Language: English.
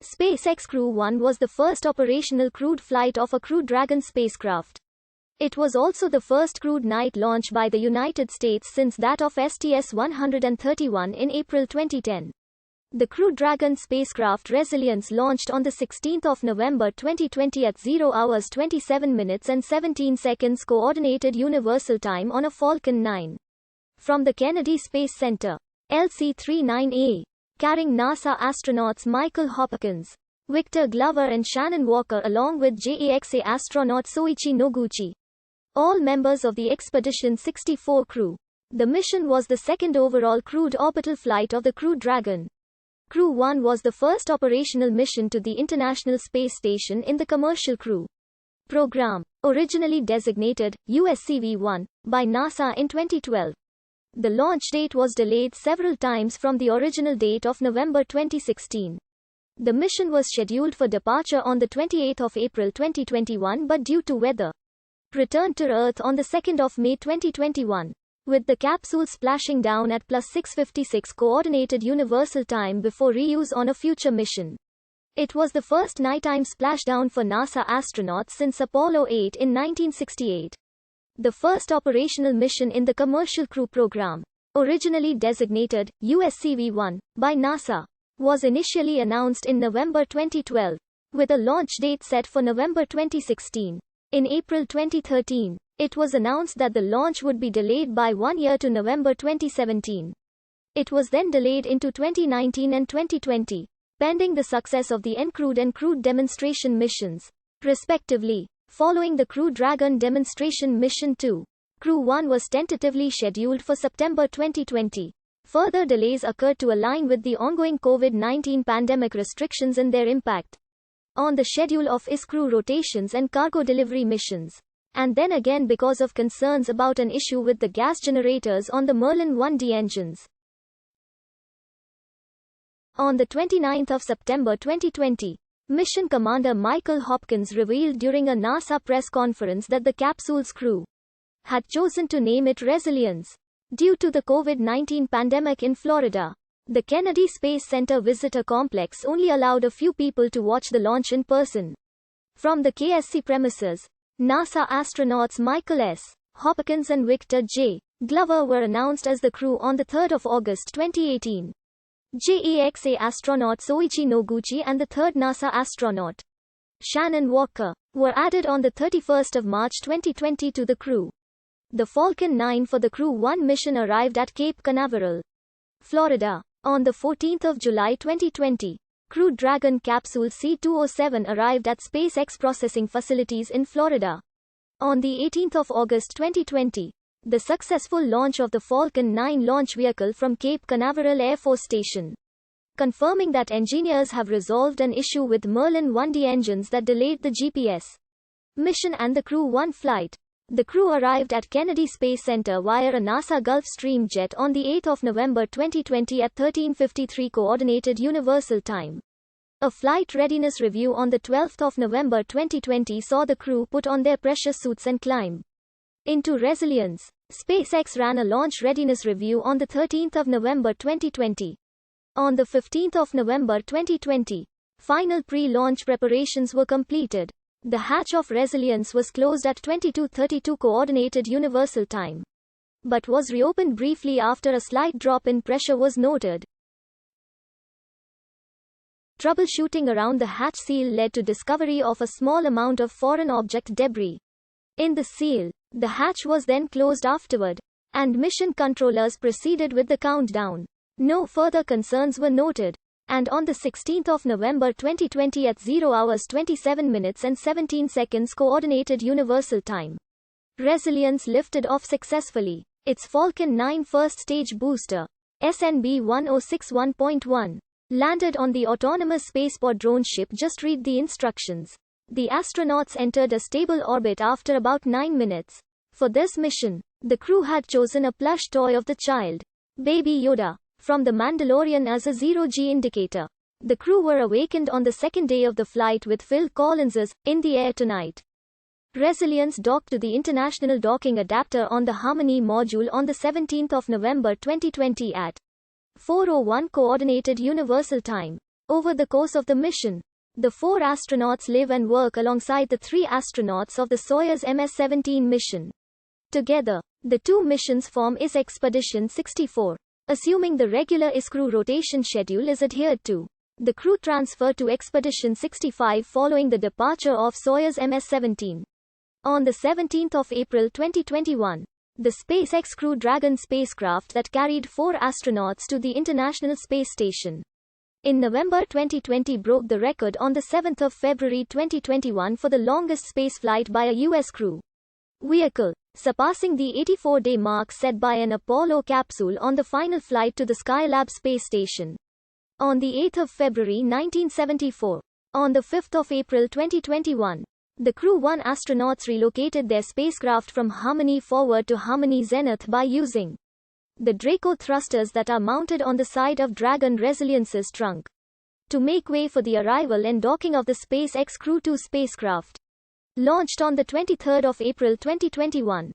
SpaceX Crew 1 was the first operational crewed flight of a Crew Dragon spacecraft. It was also the first crewed night launch by the United States since that of STS-131 in April 2010. The Crew Dragon spacecraft Resilience launched on the 16th of November 2020 at 0 hours 27 minutes and 17 seconds Coordinated Universal Time on a Falcon 9. From the Kennedy Space Center, LC-39A, carrying NASA astronauts Michael Hopkins, Victor Glover and Shannon Walker along with JAXA astronaut Soichi Noguchi, all members of the Expedition 64 crew. The mission was the second overall crewed orbital flight of the Crew Dragon. Crew 1 was the first operational mission to the International Space Station in the Commercial Crew program, originally designated USCV-1 by NASA in 2012. The launch date was delayed several times from the original date of November 2016. The mission was scheduled for departure on the 28th of April 2021 but due to weather, returned to Earth on the 2nd of May 2021, with the capsule splashing down at +6:56 Coordinated Universal Time before reuse on a future mission. It was the first nighttime splashdown for NASA astronauts since Apollo 8 in 1968. The first operational mission in the Commercial Crew program, originally designated USCV-1 by NASA, was initially announced in November 2012, with a launch date set for November 2016. In April 2013, it was announced that the launch would be delayed by 1 year to November 2017. It was then delayed into 2019 and 2020, pending the success of the uncrewed and crewed demonstration missions, respectively. Following the Crew Dragon demonstration mission 2, Crew 1 was tentatively scheduled for September 2020. Further delays occurred to align with the ongoing COVID-19 pandemic restrictions and their impact on the schedule of IS crew rotations and cargo delivery missions. And then again because of concerns about an issue with the gas generators on the Merlin 1D engines. On the 29th of September 2020, Mission Commander Michael Hopkins revealed during a NASA press conference that the capsule's crew had chosen to name it Resilience due to the COVID-19 pandemic in Florida. The Kennedy Space Center visitor complex only allowed a few people to watch the launch in person. From the KSC premises, NASA astronauts Michael S. Hopkins and Victor J. Glover were announced as the crew on the 3rd of August 2018. JAXA astronaut Soichi Noguchi and the third NASA astronaut, Shannon Walker, were added on the 31st of March 2020 to the crew. The Falcon 9 for the Crew 1 mission arrived at Cape Canaveral, Florida, on the 14th of July 2020. Crew Dragon capsule C-207 arrived at SpaceX processing facilities in Florida on the 18th of August 2020. The successful launch of the Falcon 9 launch vehicle from Cape Canaveral Air Force Station, confirming that engineers have resolved an issue with Merlin 1D engines that delayed the GPS mission and the Crew 1 flight. The crew arrived at Kennedy Space Center via a NASA Gulfstream jet on the 8th of November 2020 at 13:53 Coordinated Universal Time. A flight readiness review on the 12th of November 2020 saw the crew put on their pressure suits and climb into Resilience. SpaceX ran a launch readiness review on the 13th of November 2020. On the 15th of November 2020, final pre-launch preparations were completed. The hatch of Resilience was closed at 22:32 Coordinated Universal Time, but was reopened briefly after a slight drop in pressure was noted. Troubleshooting around the hatch seal led to discovery of a small amount of foreign object debris in the seal. The hatch was then closed afterward, and mission controllers proceeded with the countdown. No further concerns were noted, and on the 16th of November 2020 at 0 hours 27 minutes and 17 seconds Coordinated Universal Time, Resilience lifted off successfully. Its Falcon 9 first stage booster, SNB 1061.1, landed on the autonomous spaceport drone ship. Just read the instructions. The astronauts entered a stable orbit after about 9 minutes. For this mission, the crew had chosen a plush toy of the child, Baby Yoda, from The Mandalorian as a zero-G indicator. The crew were awakened on the second day of the flight with Phil Collins's "In the Air Tonight." Resilience docked to the International Docking Adapter on the Harmony module on the 17th of November 2020 at 4:01 Coordinated Universal Time. Over the course of the mission, the 4 astronauts live and work alongside the 3 astronauts of the Soyuz MS-17 mission. Together, the 2 missions form IS Expedition 64. Assuming the regular IS crew rotation schedule is adhered to, the crew transfer to Expedition 65 following the departure of Soyuz MS-17. On the 17th of April 2021, the SpaceX Crew Dragon spacecraft that carried 4 astronauts to the International Space Station in November 2020 broke the record on the 7th of February 2021 for the longest spaceflight by a U.S. crew vehicle, surpassing the 84-day mark set by an Apollo capsule on the final flight to the Skylab space station. On the 8th of February 1974, on the 5th of April 2021, the Crew 1 astronauts relocated their spacecraft from Harmony forward to Harmony Zenith by using the Draco thrusters that are mounted on the side of Dragon Resilience's trunk to make way for the arrival and docking of the SpaceX Crew 2 spacecraft. Launched on the 23rd of April 2021,